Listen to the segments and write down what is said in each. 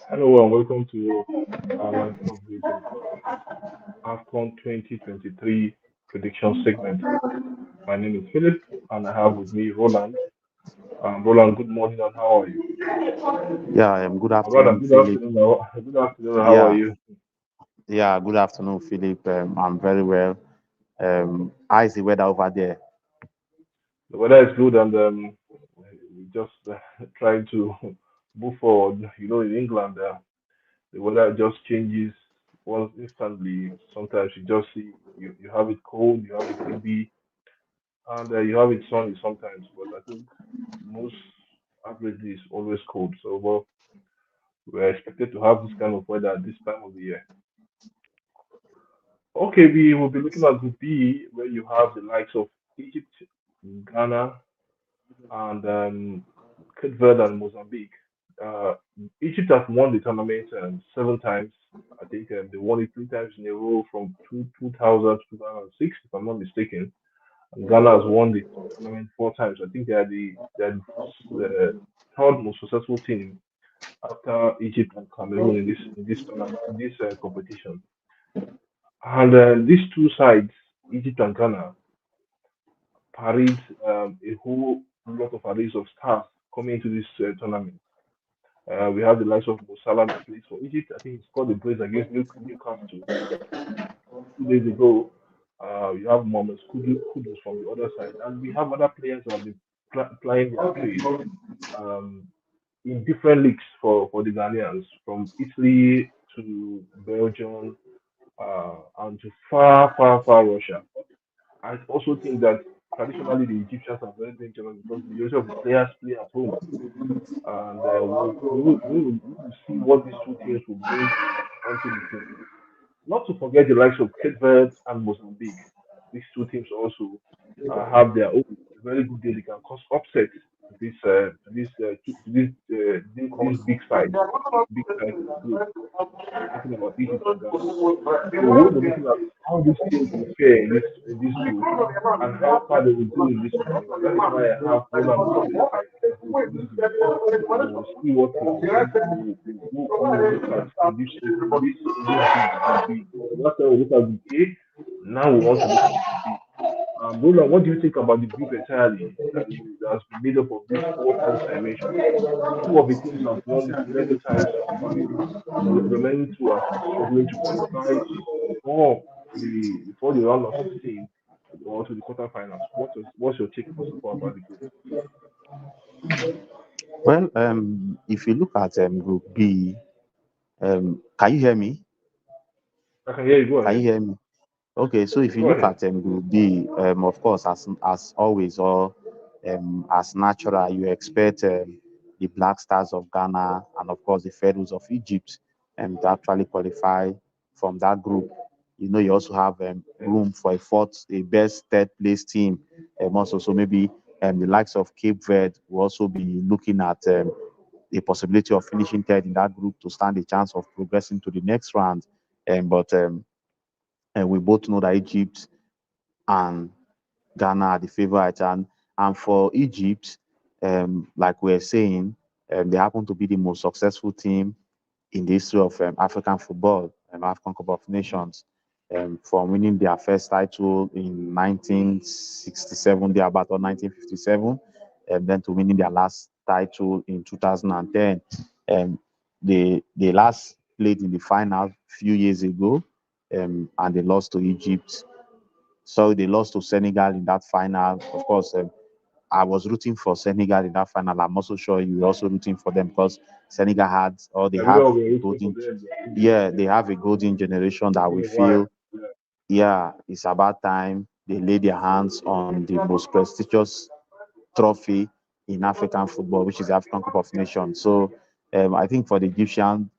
Hello and welcome to our live coverage of AFCON 2023 prediction segment. My name is Philip and I have with me Roland. Roland, good morning and how are you? Yeah, good Or rather, afternoon, good Philip. afternoon. Good afternoon. How are Yeah, you? yeah, good afternoon, Philip. I'm very well. How is the weather over there? The weather is good and we just trying to move forward. You know, in England, the weather just changes once instantly. Sometimes you just see you have it cold, you have it windy, and you have it sunny sometimes. But I think most averagely it's always cold. So well, we're expected to have this kind of weather at this time of the year. Okay, we will be looking at Group B, where you have the likes of Egypt, Ghana, and Cape Verde and Mozambique. Uh, Egypt has won the tournament seven times. I think they won it three times in a row from 2000 to 2006, if I'm not mistaken. And Ghana has won the tournament four times. I think they are the third most successful team after Egypt and Cameroon in this competition. And these two sides, Egypt and Ghana, parade a whole lot of arrays of stars coming into this tournament. We have the likes of Mo Salah that plays for Egypt. I think he scored the brace against Newcastle 2 days ago. You have Mohamed Kudus from the other side, and we have other players that have been plying their trade um, in different leagues for the Ghanaians, from Italy to Belgium and to far Russia. I also think that traditionally the Egyptians are very dangerous because the majority of the players play at home, and we will see what these two teams will bring onto the team. Not to forget the likes of Cape Verde and Mozambique. These two teams also have their own very good day. They can cause upset to this big side, big side in the group. Talking about Egypt and Ghana. So we'll be looking at how these teams will fare in this group and how far they will go in this tournament. And that is why I have Roland with me as my co-host for this group. And we will see what we will look at in this group B. Last time we looked at group A, now we want to look at group B. Roland, what do you think about the group entirely that's been made up of these four teams I mentioned? Two of the teams have won it many times, and the remaining two have been struggling to qualify before the round of 16 or to the quarterfinals. What's your take first of all about the group? Well, if you look at Group B, can you hear me? I can hear you. Go Can you ahead. hear me? Okay, so if you Go look ahead. at Group B, of course, as always, or as natural, you expect the Black Stars of Ghana and of course the Pharaohs of Egypt to actually qualify from that group. You know, you also have room for a best third place team. Also, so maybe the likes of Cape Verde will also be looking at the possibility of finishing third in that group to stand a chance of progressing to the next round. But and we both know that Egypt and Ghana are the favorites. And for Egypt, like we're saying, they happen to be the most successful team in the history of African football, African Cup of Nations, from winning their first title in 1967, thereabout, or 1957, and then to winning their last title in 2010. Um, they last played in the final a few years ago, and they lost to Egypt. So they lost to Senegal in that final. Of course, I was rooting for Senegal in that final. I'm also sure you were also rooting for them because Senegal had, or they Yeah, we have all were a rooting for golden, them. I think yeah, they have a golden generation that we for a while. feel Yeah. yeah, it's about time they lay their hands on the most prestigious trophy in African football, which is the African Cup of Nations. So I think for the Egyptian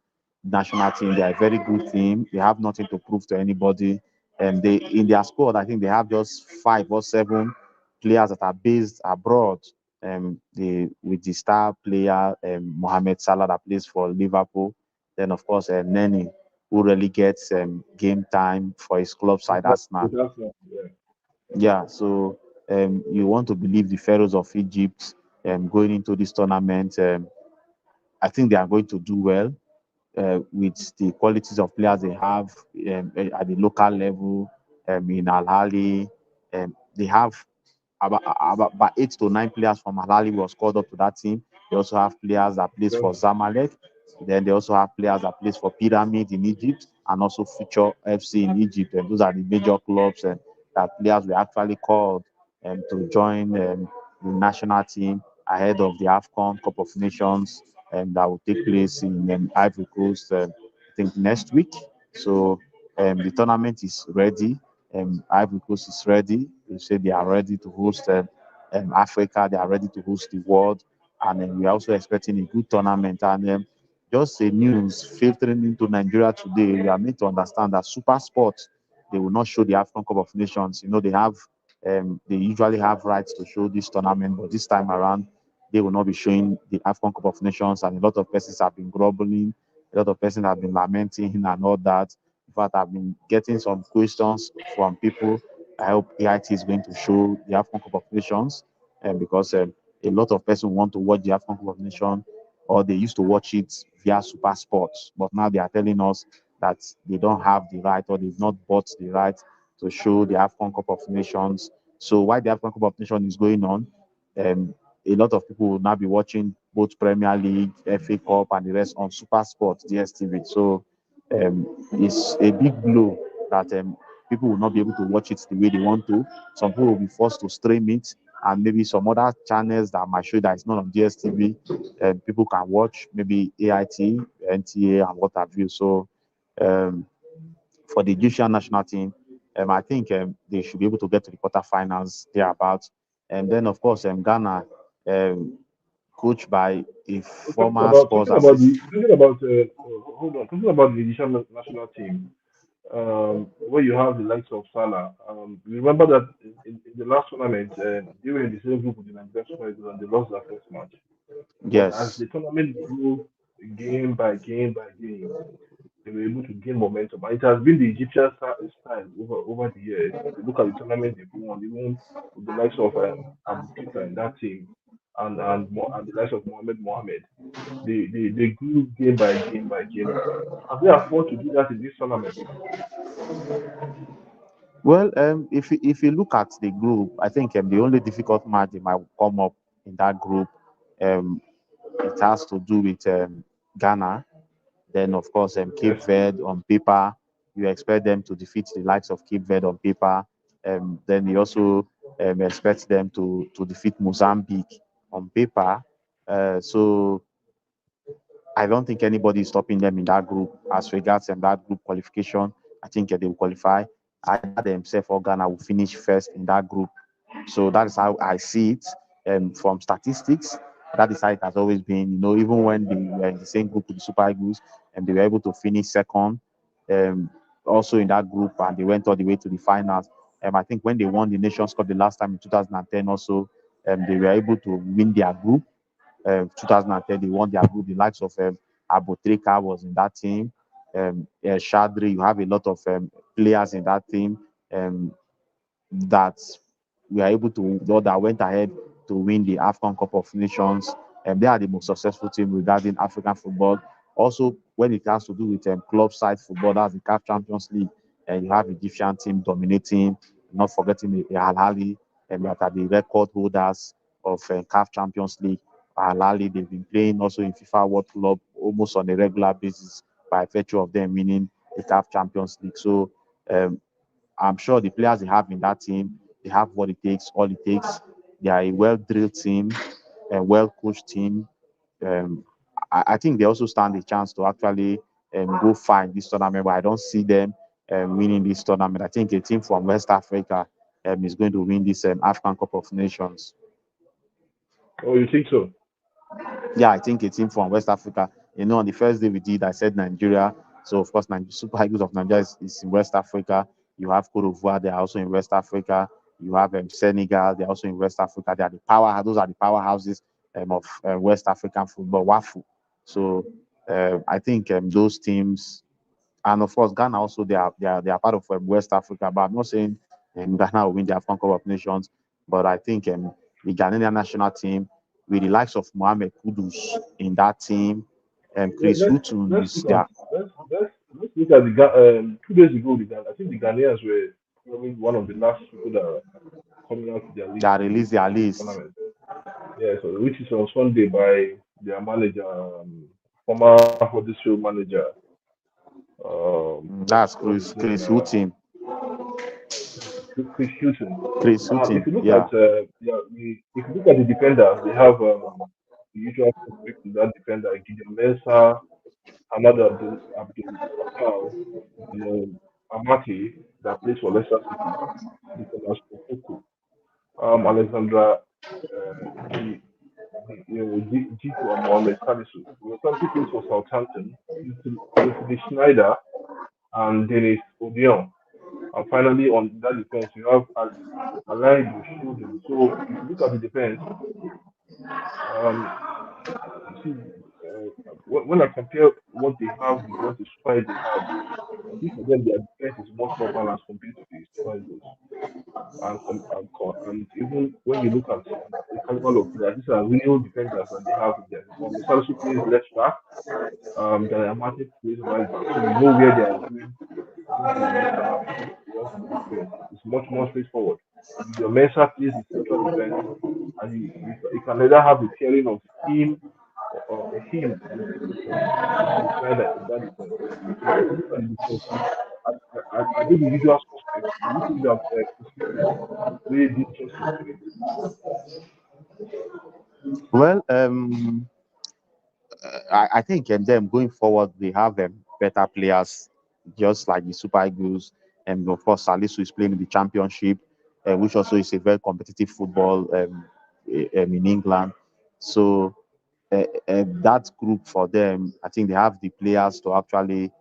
national team, they are a very good team. They have nothing to prove to anybody. And they in their squad, I think they have just 5 or 7 players that are based abroad. With the star player Mohamed Salah that plays for Liverpool. Then of course Neni, who really gets game time for his club side Arsenal. Yeah. Yeah, so you want to believe the Pharaohs of Egypt going into this tournament. I think they are going to do well with the qualities of players they have at the local level in Al Ahly. They have about 8 to 9 players from Al Ahly was called up to that team. They also have players that plays for Exactly. Zamalek. Then they also have players that plays for Pyramid in Egypt and also Future FC in Egypt. And those are the major clubs that players were actually called to join the national team ahead of the AFCON Cup of Nations that will take place in Ivory Coast, I think next week. So the tournament is ready. Ivory Coast is ready. They say they are ready to host Africa. They are ready to host the world, and we are also expecting a good tournament. And just a news filtering into Nigeria today, we are made to understand that Super Sports they will not show the African Cup of Nations. They usually have rights to show this tournament, but this time around they will not be showing the AFCON Cup of Nations, and a lot of persons have been grumbling, a lot of persons have been lamenting and all that. In fact, I've been getting some questions from people. I hope AIT is going to show the AFCON Cup of Nations, because a lot of persons want to watch the AFCON Cup of Nations, or they used to watch it via Super Sports, but now they are telling us that they don't have the right or they've not bought the right to show the AFCON Cup of Nations. So while the AFCON Cup of Nations is going on, um, a lot of people will now be watching both Premier League, FA Cup, and the rest on Super Sport DSTV. So it's a big blow that people will not be able to watch it the way they want to. Some people will be forced to stream it, and maybe some other channels that might show that it's not on DSTV, people can watch, maybe AIT, NTA, and what have you. So um, for the Egyptian national team, I think they should be able to get to the quarterfinals thereabouts. And then, of course, Ghana, um, coached by a So talking former about Spurs talking about assistant. the talking about hold on, talking about the Egyptian national team, where you have the likes of Salah. Remember that in the last tournament, they were in the same group with the Nigerian Super Eagles and they lost their first match. But as Yes. the tournament grew game by game by game, they were able to gain momentum. And it has been the Egyptian style over the years. If you look at the tournament they've won, even with the likes of Abu Trika in that team, and the likes of Mohamed, they grew game by game by game. Have they afford to do that in this tournament? Well, if you look at the group, I think the only difficult match that might come up in that group, um, it has to do with Ghana. Then, of course, Cape Yes. Verde on paper, you expect them to defeat the likes of Cape Verde on paper. Then you also expect them to defeat Mozambique on paper. So I don't think anybody is stopping them in that group as regards that group qualification. I think they will qualify. Either themselves or Ghana will finish first in that group. So that is how I see it. From statistics, that is how it has always been. Even when they were in the same group with the Super Eagles and they were able to finish second, um, also in that group, and they went all the way to the finals. I think when they won the Nations Cup the last time in 2010, also, they were able to win their group. 2010, they won their group. The likes of Abotrika was in that team. Shadri, you have a lot of players in that team. That we are able to that went ahead to win the AFCON Cup of Nations. And they are the most successful team regarding African football. Also, when it has to do with club side football, that's the CAF Champions League, and you have Egyptian team dominating, not forgetting the Al Ahly, and that are the record holders of CAF Champions League. Al Ahly, they've been playing also in FIFA World Club almost on a regular basis by virtue of them winning the CAF Champions League. So um, I'm sure the players they have in that team, they have what it takes, all it takes. They are a well drilled team, a well coached team. Um, I think they also stand a chance to actually go far in this tournament, but I don't see them winning this tournament. I think a team from West Africa is going to win this AFCON Cup of Nations. Oh, you think so? Yeah, I think a team from West Africa. On the first day we did, I said Nigeria. So of course, Super Eagles of Nigeria is in West Africa. You have Cote d'Ivoire; they are also in West Africa. You have Senegal; they're also in West Africa. They are the power. Those are the powerhouses of West African football, WAFU. So I think those teams, and of course Ghana also they are part of West Africa. But I'm not saying Ghana will win the AFCON Cup of Nations, but I think the Ghanaian national team with the likes of Mohamed Kudus in that team, Let, Chris let's Hutton let's is look at there. let's look at 2 days ago. I think the Ghanaians were probably one of the last people that are coming out with their list They for this released their list. tournament. Yeah, so which is on Sunday by their manager, former Huddersfield manager. What's That's his name? Chris Hutton. Chris Hilton. Chris If Hutton. you look at Yeah. if you look at the defenders, they have the usual suspects in that defender: Gideon Mensah, Hamad Abdul Fattah, and Amati that plays for Leicester City, Nicolas Okoko, Alexandra G, G2 and Mohamed Salisu. Something plays for Southampton, Wesley Schneider, and Dennis Odion. And finally, on that defense, you have aligned with shooting. So if you look at the defense, um, you see, when I compare what they have with what the Super Eagles have, I think for them their defense is much more balanced compared to the Super Eagles. And even when you look at the caliber of players, these are real defenders that they have there. Salisu plays left back, Daniel Amate plays right back, so you know where they are doing things in the Mensah belongs in the defense. It's much more straightforward. Your Mensah plays the central defense, and you can either have the pairing of him or him and Wesley Sneijder in that defense. So if you look at the defense, I did the usual suspects. Do you think that Christian really did justice to it? Well, I think them going forward they have better players, just like the Super Eagles, and of course Salisu is playing in the Championship, which also is a very competitive football in England. So that group for them, I think they have the players to actually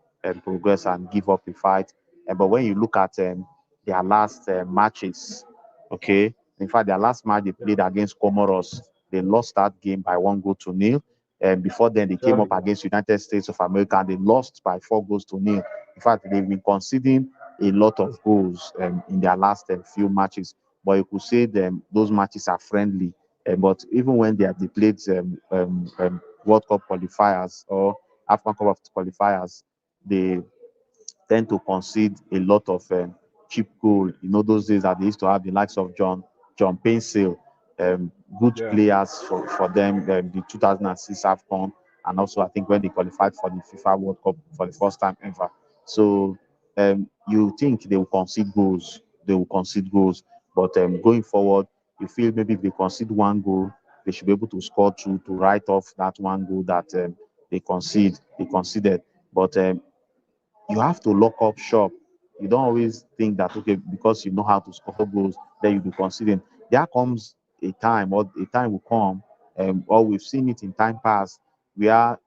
progress and give up the fight. But when you look at their last matches, okay, in fact, their last match they Yeah, played against Comoros, they lost that game by 1 goal to nil. And before then, they came up exactly. against United States of America and they lost by 4 goals to nil. In fact, they've been conceding a lot of goals in their last few matches. But you could say them those matches are friendly. But even when they played World Cup qualifiers or AFCON Cup of qualifiers, they tend to concede a lot of cheap goal. Those days that they used to have the likes of John Painsil, good Yeah, players for them, the 2006 AFCON, and also I think when they qualified for the FIFA World Cup for the first time ever. So you think they will concede goals, but going forward, you feel maybe if they concede 1 goal, they should be able to score two to write off that 1 goal that they conceded. But you have to lock up shop. You don't always think that okay, because you know how to score goals, then you'll be conceding. There comes a time, or a time will come, or we've seen it in time past, where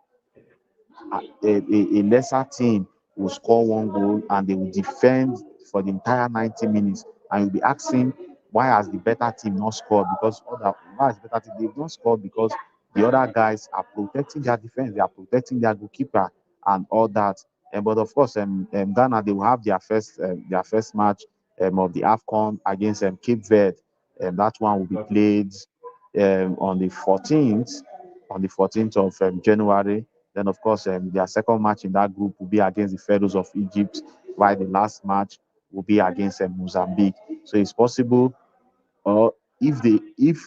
a lesser team will score 1 goal and they will defend for the entire 90 minutes. And you'll be asking, why has the better team not scored? Why has the better team they've not scored because the other guys are protecting their defense, they are protecting their goalkeeper and all that. But of course, Ghana they will have their first match of the AFCON against Cape Verde. That one will be exactly. played on the 14th of January. Then, of course, their second match in that group will be against the Pharaohs of Egypt, while the last match will be against Mozambique. So it's possible, or if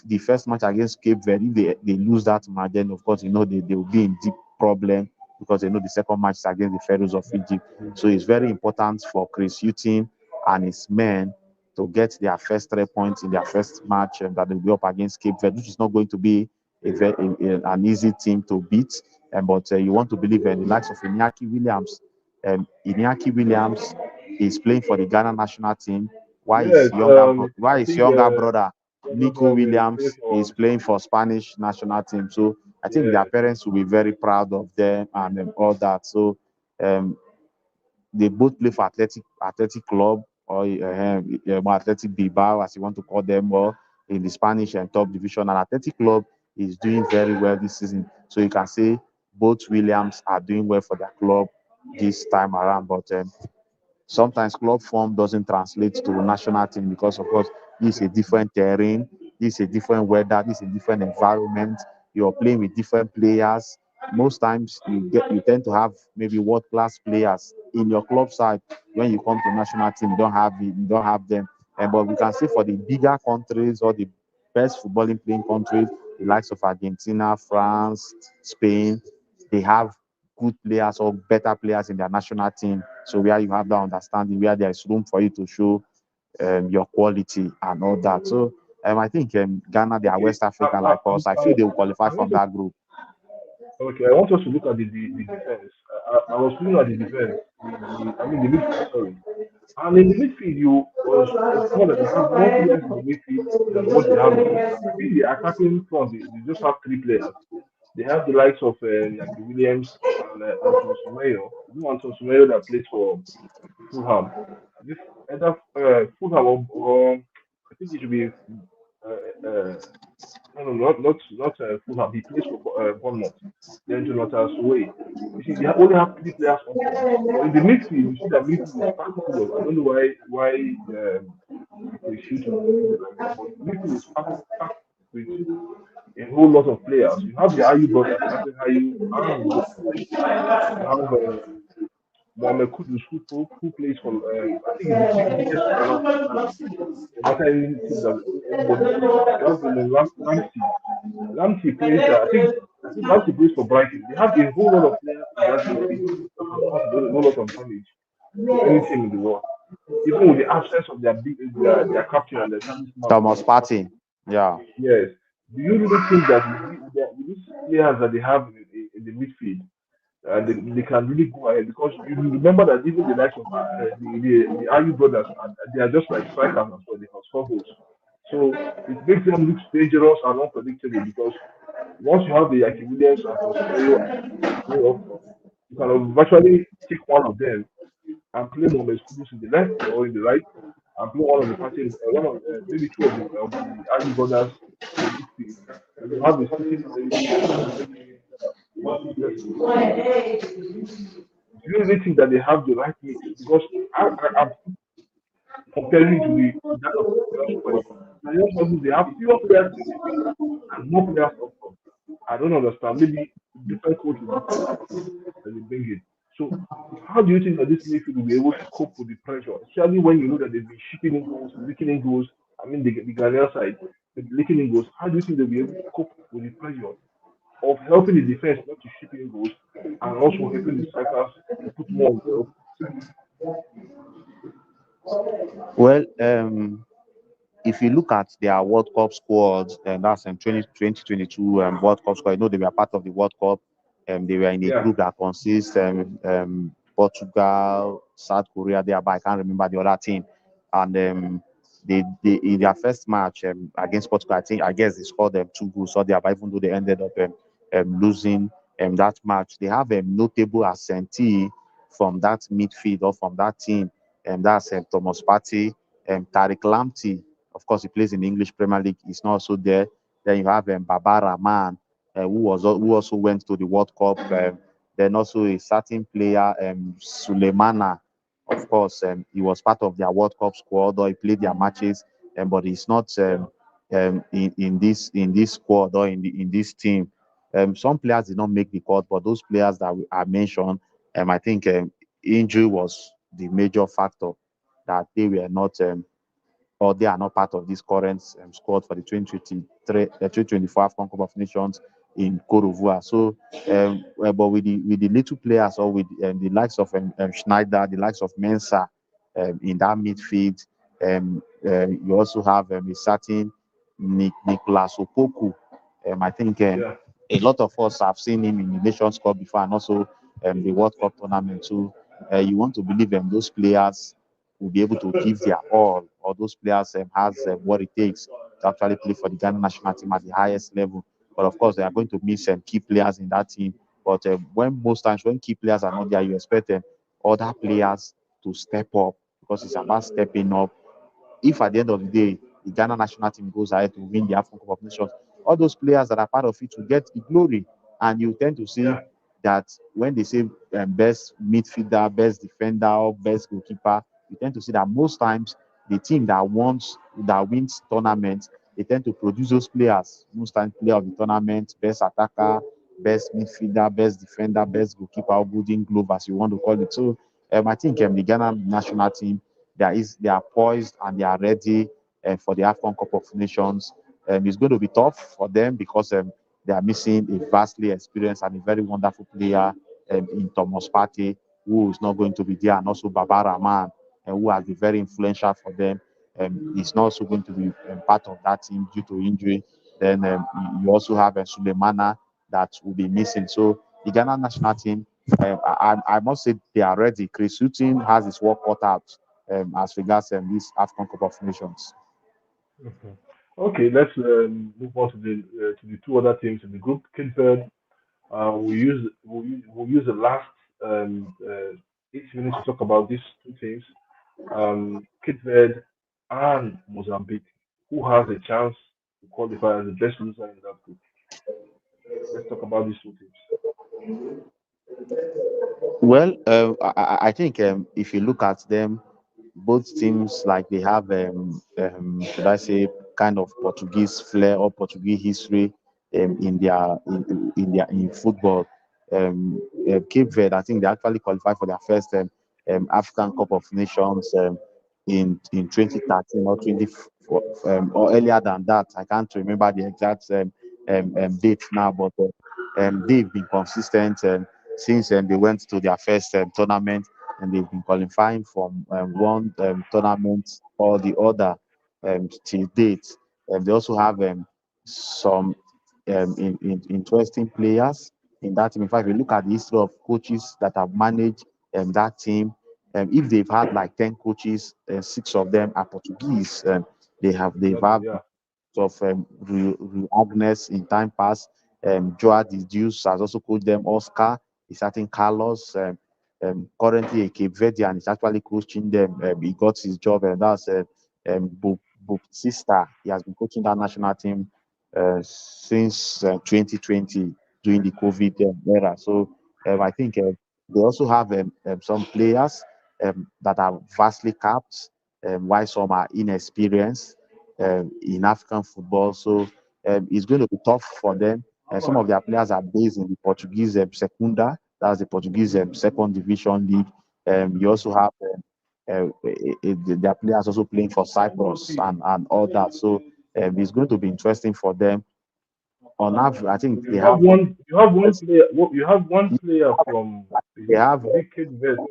the first match against Cape Verde, if they lose that match, then of course they will be in deep problem because they know the second match is against the Pharaohs of Egypt. So it's very important for Chris Hughton and his men to get their first 3 points in their first match that they'll be up against Cape Verde, which is not going to be an easy team to beat. But you want to believe in the likes of Iñaki Williams He's playing for the Ghana national team. Yes, Why I his think younger brother younger Nico brother is playing Williams for is playing for Spanish national team. So I think their yeah, parents will be very proud of them and all that. So um, they both play for Athletic Club or Athletic Bilbao, as you want to call them, or in the Spanish and top division. And Athletic Club is doing very well this season. So you can say both Williams are doing well for their club this time around. But sometimes club form doesn't translate to national team because, of course, this is a different terrain, this is a different weather, this is a different environment. You're playing with different players. Most times you tend to have maybe world class players in your club side. When you come to national team, you don't have them. But we can say for the bigger countries or the best footballing playing countries, the likes of Argentina, France, Spain, they have good players or better players in their national team. So where you have that understanding, where there is room for you to show your quality and all that. So I think Ghana, they are okay. West Africa like us. I feel they will qualify I from want us that group. okay. I want us to look at the defense. I was looking at the defense. I mean the midfield. Sorry. And in the midfield, you was discovered that they have more players in the midfield than what they have in the attack. I think the attacking front, they just have three players. They have the likes of Yaki Williams and Anton Semedo. You know Anton Semedo that plays for Fulham. This either Fulham or I think it should be no, no, not Fulham. He plays for Bournemouth. Then Jonathan Suway. You see, they only have three players up front. But in the midfield, you see that midfield is packed full of. I don't know why people shoot on midfield like that, but midfield is packed with a whole lot of players. You have the Ayu brothers, Nafi Ayu and you have Mohamed Kudus who plays for I think it's the biggest Ghana striker no matter any team that anybody plays for. You have Lamptey. Lamptey plays. I think Lamptey plays for Brighton. They have a whole lot of players in that midfield that can cause a whole lot of damage to any team in the world. Even with the absence of their captain and their talisman, Thomas Thomas Partey. Partey. Yeah. Yes. Do you really think that with these players that they have in the midfield, they can really go ahead because you remember that even the likes of the Ayu brothers, they are just like strikers as well. They can score goals, so it makes them look dangerous and unpredictable because once you have the Yaki Williams and Tosumayo playing up front, you can virtually take one of them and play Mohamed Kudus in the left or in the right, and play one of the parties, one of maybe two of the Ayu brothers in the midfield, and you have a sitting maybe Martinez in the center. Do you really think that they have the right mix? Because I'm comparing it to that of Nigerian Super Eagles. Nigerian Super Eagles, they have fewer players in the midfield and more players up front. I don't understand. Maybe different coaches, different tactics that they bring in. So, how do you think that this midfield will be able to cope with the pressure, especially when you know that they've been shipping in goals, leaking in goals? I mean, the Ghanaian side, they've been leaking in goals. How do you think they'll be able to cope with the pressure of helping the defense not to ship in goals and also helping the strikers to put more on the Well, if you look at their World Cup squads, and that's in 2022 World Cup squad, I know they were part of the World Cup. They were in a Yeah, group that consists Portugal, South Korea, there, but I can't remember the other team. And they in their first match against Portugal, I guess they scored them 2 goals, or there, but even though they ended up losing that match, they have a notable absentee from that midfield or from that team, and that's Thomas Partey, Tariq Lamptey. Of course, he plays in the English Premier League. He's not also there. Then you have Baba Rahman, who also went to the World Cup. Then also a certain player, Suleimana. Of course, he was part of their World Cup squad, or he played their matches, but he's not in this squad or in this team. Some players did not make the cut, but those players that I mentioned, I think injury was the major factor that they were not or they are not part of this current squad for the 2023, 2024 AFCON Cup of Nations in Cote d'Ivoire. So, but with the little players, or with the likes of Schneider, the likes of Mensah in that midfield, you also have a certain Nicolas Opoku. I think yeah, a lot of us have seen him in the Nations Cup before, and also the World Cup tournament. So, you want to believe those players will be able to give their all, or those players has what it takes to actually play for the Ghana national team at the highest level. But of course, they are going to miss key players in that team. But when most times when key players are not there, you expect other players to step up because it's about stepping up. If at the end of the day the Ghana national team goes ahead to win the AFCON Cup of Nations, all those players that are part of it will get the glory. And you tend to see Yeah, that when they say best midfielder, best defender, or best goalkeeper, you tend to see that most times the team that wins tournaments, they tend to produce those players. Most times, player of the tournament, best attacker, best midfielder, best defender, best goalkeeper, or golden glove, as you want to call it. So I think the Ghana national team they are poised and they are ready for the AFCON Cup of Nations. It's going to be tough for them because they are missing a vastly experienced and a very wonderful player in Thomas Partey, who is not going to be there, and also Baba Rahman, who has been very influential for them. He's not also going to be part of that team due to injury. Then you also have Sulemana that will be missing. So the Ghana national team, I must say they are ready. Chris Hughton has his work cut out as regards this AFCON Cup of Nations. Mhm. Okay, let's move on to the two other teams in the group. Cape Verde. We'll use the last 8 minutes to talk about these two teams, Cape Verde and Mozambique, who has a chance to qualify as the best loser in that group. Let's talk about these two teams. Well, I think if you look at them, both teams like they have should I say kind of Portuguese flair or Portuguese history in football. Cape Verde, I think they actually qualified for their first African Cup of Nations in 2013 or 20 or earlier than that. I can't remember the exact date now, but they've been consistent since they went to their first tournament, and they've been qualifying from one tournament or the other till date. They also have some interesting players in that team. In fact, if you look at the history of coaches that have managed that team, if they've had like 10 coaches, six of them are Portuguese. They've Exactly. had Yeah. of Agnes in time past. Joa the Deuce has also coached them. Oscar is starting Carlos. Currently a Cape Verdean is actually coaching them. He got his job, and that's Buptista. He has been coaching that national team since 2020 during the COVID era. So I think they also have some players that are vastly capped, while some are inexperienced in African football. So it's going to be tough for them. Some of their players are based in the Portuguese Secunda, that's the Portuguese second division league. You also have their players also playing for Cyprus and all that. So it's going to be interesting for them. On average, I think they have You have one player from they have is it Cape Verde?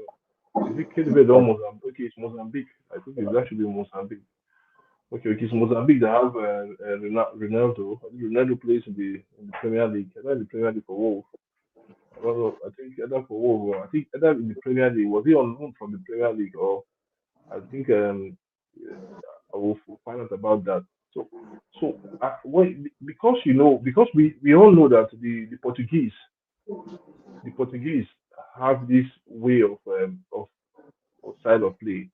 Is it Cape Verde or Mozambique? Okay, it's Mozambique. I think it's actually Mozambique. Okay, it's Mozambique that have Ronaldo. I think Ronaldo plays in the Premier League. I know in the Premier League for Wolves. I don't know. I think either for Wolves or I think either in the Premier League. Was he on loan from the Premier League or I think I will find out about that. So because because we all know that the Portuguese have this way of style of play.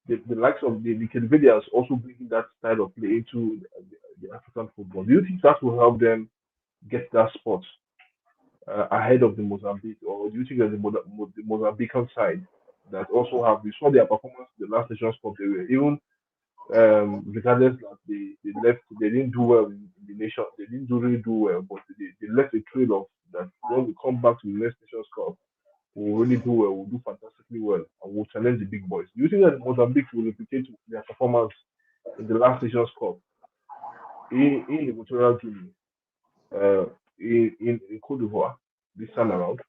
The likes of the Canadians also bringing that style of play into the African football. Do you think that will help them get that spot ahead of the Mozambique, or do you think that the Mozambican side that also have we saw their performance in the last Nations Cup they were even regardless that they left they didn't do well in the nation they didn't do really do well but they left a trail of that when we come back to the next Nations Cup will really do well, will do fantastically well, and will challenge the big boys. Do you think that Mozambique will replicate their performance in the last Nations Cup in Equatorial Guinea, uh, in Cote d'Ivoire this time around?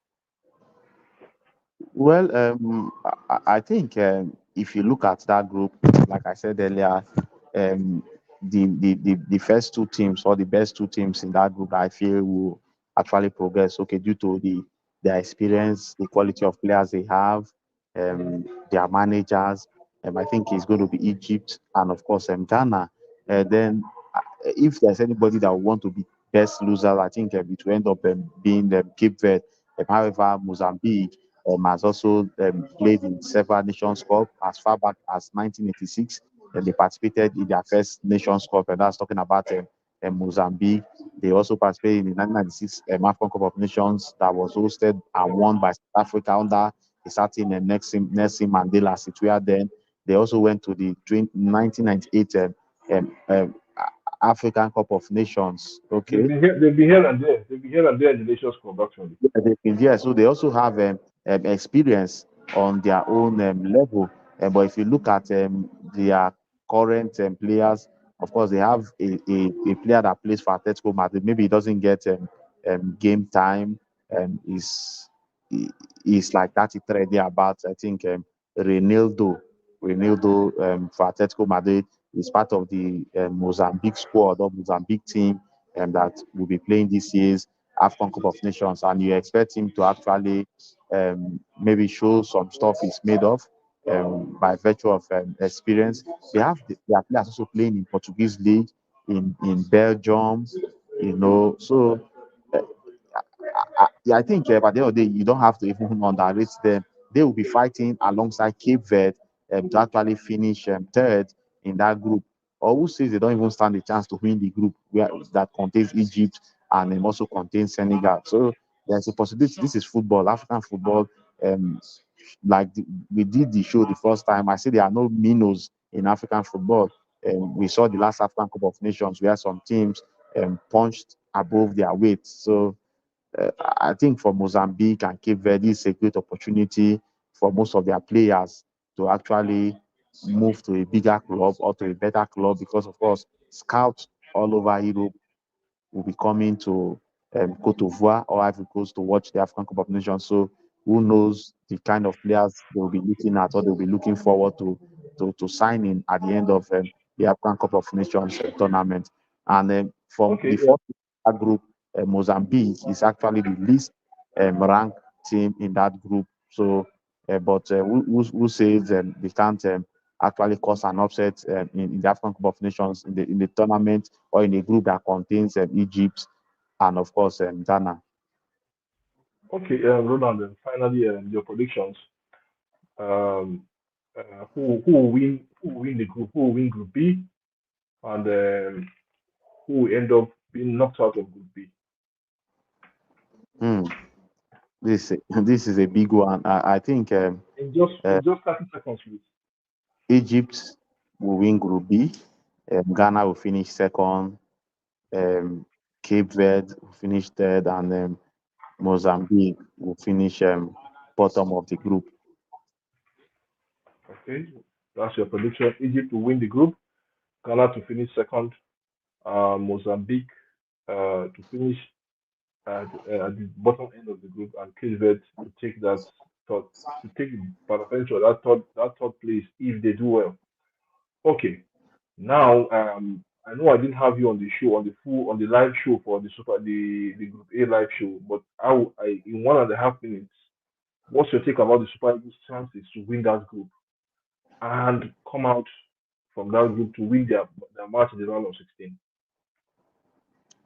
well, I think if you look at that group, like I said earlier, um, the first two teams or the best two teams in that group, I feel will actually progress. Okay, due to their experience, the quality of players they have, their managers. I think it's going to be Egypt and of course Ghana. Then if there's anybody that will want to be best loser, I think it will end up being Cape Verde. However, Mozambique has also played in several Nations Cup as far back as 1986. And they participated in their first Nations Cup, and that's talking about Mozambique. They also participated in the 1996 AFCON Cup of Nations that was hosted and won by South Africa under a certain Nelson Mandela situation. Then they also went to the 1998 African Cup of Nations. They've Okay, been here. They've been here and there. They've been here and there in the Nations Cup actually. yeah, they've been there, so they also have experience on their own level. But if you look at their current players, of course, they have a player that plays for Atletico Madrid. Maybe he doesn't get game time. Is is like 33 there about. I think Reinildo, Reinildo for Atletico Madrid is part of the Mozambique squad or Mozambique team that will be playing this year's AFCON Cup of Nations, and you expect him to actually maybe show some stuff he's made of by virtue of experience. They have their players also playing in Portuguese league in Belgium, So uh, I think by the end of the day, you don't have to even underrate them. They will be fighting alongside Cape Verde to actually finish third in that group. Or who says they don't even stand a chance to win the group that contains Egypt and also contains Senegal. So there's a possibility. This is football, African football. Um, we did the show the first time. I say there are no minnows in African football. We saw the last African Cup of Nations where some teams punched above their weight. So I think for Mozambique and Cape Verde, it's a great opportunity for most of their players to actually move to a bigger club or to a better club because, of course, scouts all over Europe will be coming to Cote d'Ivoire or Ivory Coast to watch the African Cup of Nations. So who knows the kind of players they'll be looking at or they'll be looking forward to signing at the end of the African Cup of Nations tournament. And from Okay. the Yeah. fourth group, Mozambique is actually the least ranked team in that group. So, but who says they can't actually cause an upset in the African Cup of Nations in the tournament or in a group that contains Egypt and of course Ghana. Okay. Roland. And finally, your predictions. Um, who will win? Who will win the group? Who will win Group B? And who will end up being knocked out of Group B? Hmm. This this is a big one. I think uh, In just 30 seconds, please. Egypt will win Group B. Ghana will finish second. Um, Cape Verde will finish third, and Mozambique will finish bottom of the group. Okay. That's your prediction. Egypt will win the group. Ghana to finish second. Mozambique to finish at the bottom end of the group, and Cape Verde to take that third, to take potential that third place if they do well. Okay. Now, I know I didn't have you on the show on the live show for the Group A live show, but I in 1.5 minutes, what's your take about the Super Eagles' chances to win that group and come out from that group to win their match in the round of 16?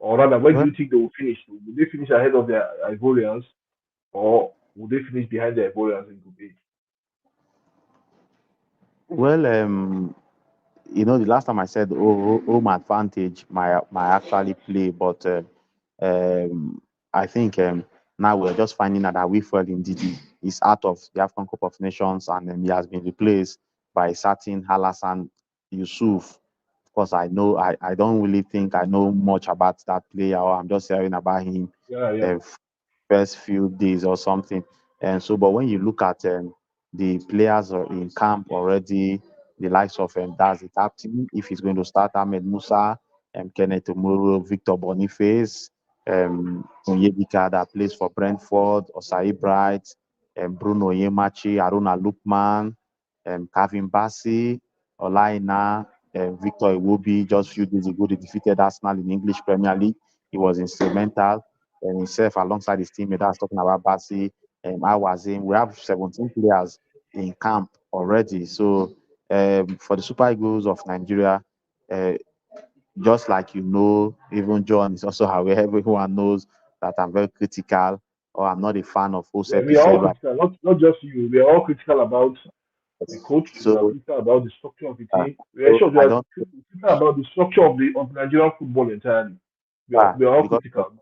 Or rather, where do Well, you think they will finish? Will they finish ahead of the Ivorians, or will they finish behind the Ivorians in Group A? well, the last time I said home advantage might actually play, but um, I think now we're just finding out that Wilfred Ndidi is out of the African Cup of Nations and he has been replaced by certain Halassan Yusuf. Of course, I don't really think I know much about that player, or I'm just hearing about him Yeah, yeah. uh, first few days or something. And so, but when you look at the players are in camp already, the likes of that's the captain, if he's going to start Ahmed Musa, Kenneth Omuru, Victor Boniface, Onyedika that plays for Brentford, Osai Bright, Bruno Yemachi, Aruna Lukman, Kevin Bassi, Olaina, Victor Iwobi. Just few days ago, they defeated Arsenal in English Premier League. He was instrumental himself alongside his teammate. That's talking about Bassi and Awazim. We have 17 players in camp already. So For the Super Eagles of Nigeria, uh, just like even John is also aware, everyone knows that I'm very critical or I'm not a fan of Yeah, Jose we are all Peseiro. critical, not just you. We are all critical about the coach. We are So, critical about the structure of the uh, team. We are so sure we I are don't, critical about the structure of Nigerian football entirely. We are all because critical.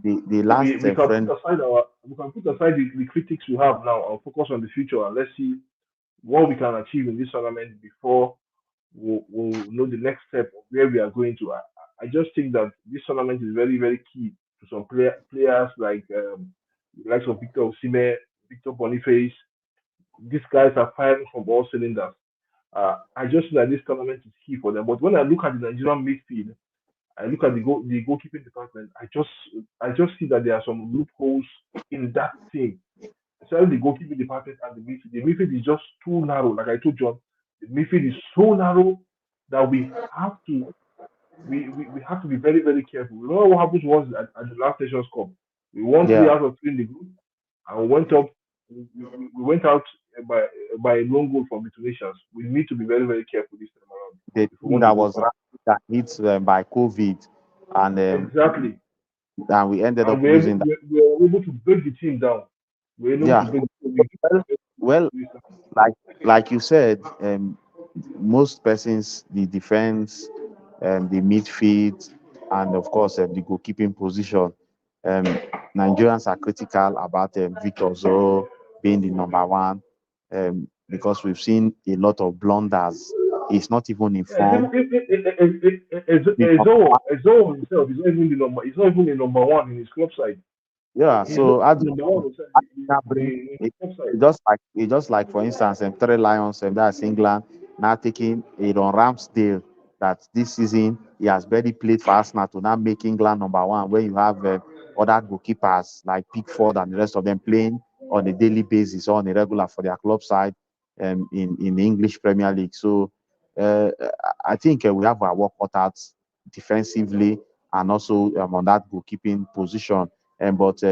the So last we can put friend, aside the critics we have now and focus on the future, and let's see what we can achieve in this tournament before we'll know the next step of where we are going to. I just think that this tournament is very, very key to some players like the likes of Victor Osimhen, Victor Boniface. These guys are firing from all cylinders. I just think that this tournament is key for them. But when I look at the Nigerian midfield, I look at the goalkeeping department. I just see that there are some loopholes in that team, especially the goalkeeping department and the midfield. The midfield is just too narrow. Like I told John, the midfield is so narrow that we have to be very, very careful. Remember what happened to us at the last Nations Cup? We won three yeah, out of three in the group, and we went up. We went out by a lone goal from the Tunisians. We need to be very, very careful this time around the if we team want to that go was far. that hit by COVID, and Exactly, we ended and up losing that. we were able to break the team down. We were able to Yeah, break the team. well, well, like you said, most persons, the defense, the midfield, and of course the goalkeeping position. Um, Nigerians are critical about Victor Zoro being the number one because we've seen a lot of blunders. He's not even in Yeah, it's form. even Ezo himself is not even the number. He's not even the number one in his club side. Yeah, He's not so I the do number one I can bring in his it, club side. it just like for instance, Three Lions, that's England now taking it on Ramsdale that this season he has barely played for Arsenal to now make England number one. When you have other goalkeepers like Pickford and the rest of them playing on a daily basis or on a regular for their club side in the English Premier League. So uh, I think we have our work cut out defensively and also on that goalkeeping position. But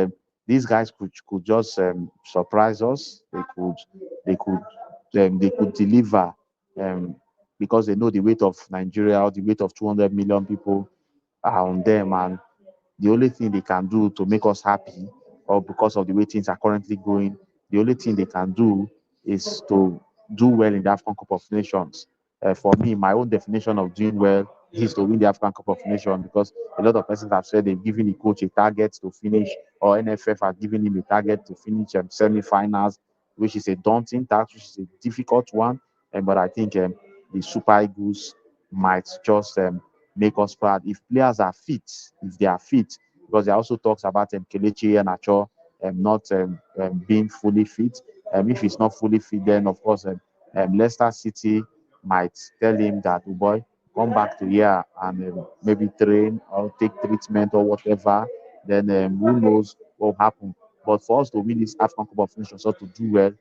these guys could just surprise us. They could deliver um, because they know the weight of Nigeria, or the weight of 200 million people are on them, and the only thing they can do to make us happy, or because of the way things are currently going, the only thing they can do is to do well in the African Cup of Nations. For me, my own definition of doing well is to win the African Cup of Nations, because a lot of persons have said they've given the coach a target to finish, or NFF has given him a target to finish semi-finals, which is a daunting task, which is a difficult one. But I think the Super Eagles might just make us proud if players are fit, if they are fit, because there also talks about Kelechi Iheanacho not being fully fit. If he's not fully fit, then of course Leicester City might tell him that, oh boy, come back to here and maybe train or take treatment or whatever. Then who knows what will happen. But for us to win this African Cup of Nations or to do well,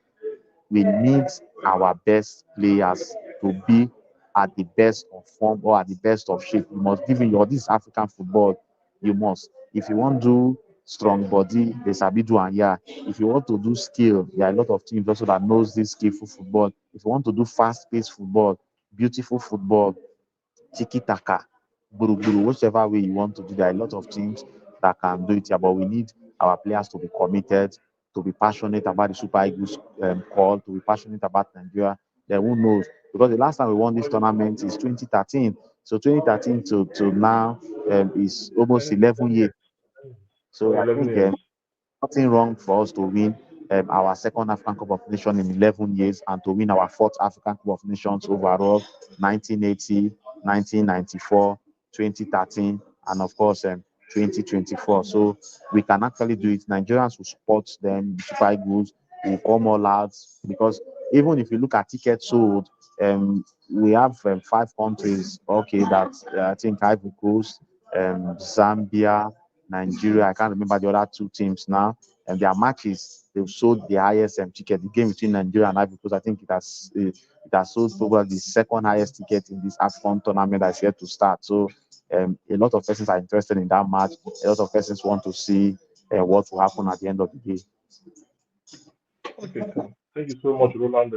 we need our best players to be at the best of form or at the best of shape. You must give in your this African football. You must. If you want to do strong body, they sabi do and yeah. If you want to do skill, there are a lot of teams also that knows this skillful football. If you want to do fast-paced football, beautiful football, tiki taka, buru buru, whichever way you want to do. There are a lot of teams that can do it here, but we need our players to be committed, to be passionate about the Super Eagles call, to be passionate about Nigeria. Then who knows? Because the last time we won this tournament is 2013. So 2013 to now is almost 11 10 years. years. So I 11 think years. nothing wrong for us to win our second African Cup of Nations in 11 years and to win our fourth African Cup of Nations overall, 1980, 1994, 2013, and of course 2024. So we can actually do it. Nigerians will support them, the Super Eagles will come all out, because even if you look at tickets sold, we have five countries, okay, that I think Ivory Coast, Zambia, Nigeria. I can't remember the other two teams now. And their matches, they've sold the highest ticket. The game between Nigeria and Ivory Coast, I think it has sold probably the second highest ticket in this AFCON tournament that's yet to start. So a lot of persons are interested in that match. A lot of persons want to see what will happen at the end of the day. Okay, so thank you so much, Roland.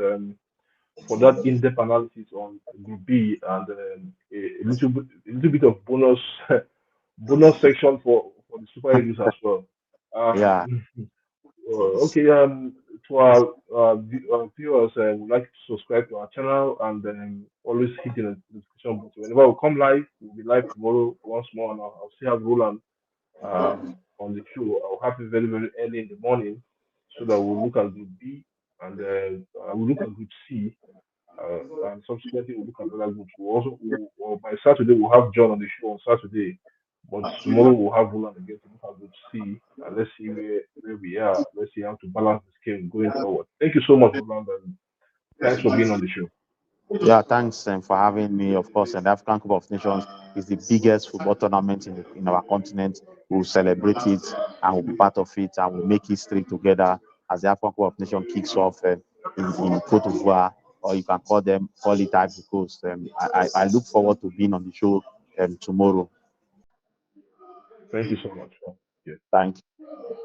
for that in-depth analysis on Group B and a little bit of bonus bonus section for the Super Eagles as well. Yeah, Um, okay, to our viewers, would like to subscribe to our channel and always hit the notification button. Whenever we come live, we'll be live tomorrow once more, and I'll still have Roland on the show. I'll have it very, very early in the morning so that we'll look at Group B and we'll look at Group C and subsequently we'll look at other groups. Well, by Saturday, we'll have John on the show on Saturday, but tomorrow we'll have Roland again to look at Group C and let's see where we are. Let's see how to balance the scale going forward. Thank you so much, Roland, and thanks for being on the show. yeah. Thanks for having me. Of course, and the African Cup of Nations is the biggest football tournament in our continent. We'll celebrate it and we'll be part of it and we'll make history together as the African Cup of Nations kicks off in Cote d'Ivoire, or you can call it Ivory Coast. I look forward to being on the show tomorrow. Thank you so much. Yeah. Thank you.